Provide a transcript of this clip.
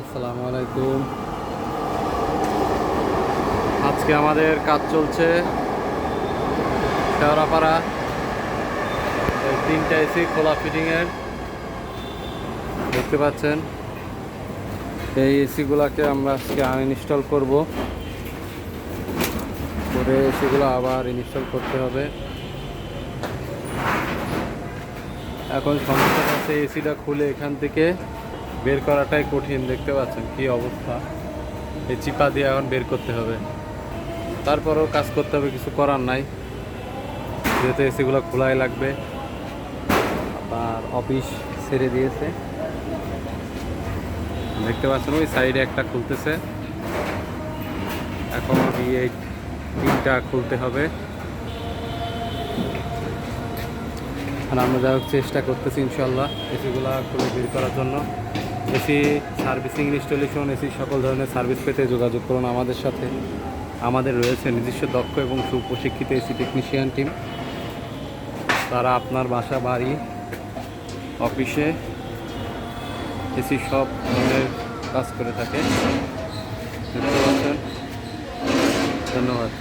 আসসালামু আলাইকুম। আজকে আমাদের কাজ চলছে শেওড়াপাড়া। এই 3টা এসি খোলা ফিটিংয়ের দেখতে পাচ্ছেন। এই এসিগুলোকে আমরা আজকে আনইনস্টল করব, করে এসিগুলো আবার ইনস্টল করতে হবে। এখন সমস্যা হচ্ছে এসিটা খুলে এখান থেকে বের করাটাই কঠিন। দেখতে পাচ্ছেন কি অবস্থা, এই চিপা দিয়ে এখন বের করতে হবে। তারপরেও কাজ করতে হবে, কিছু করার নাই, যেহেতু এসিগুলো খোলাই লাগবে। আপনার অফিস ছেড়ে দিয়েছে, দেখতে পাচ্ছেন ওই সাইডে একটা খুলতেছে, এখন এই 3টা খুলতে হবে। আর আমরা যা হোক চেষ্টা করতেছি ইনশাল্লাহ এসিগুলো খুলে বের করার জন্য। এসি সার্ভিসিং, ইনস্টলেশন, এসি সকল ধরনের সার্ভিস পেতে যোগাযোগ করুন আমাদের সাথে। আমাদের রয়েছে নিজস্ব দক্ষ এবং সুপ্রশিক্ষিত এসি টেকনিশিয়ান টিম। তারা আপনার বাসা, বাড়ি, অফিসে এসি সব ধরনের কাজ করে থাকে। ধন্যবাদ।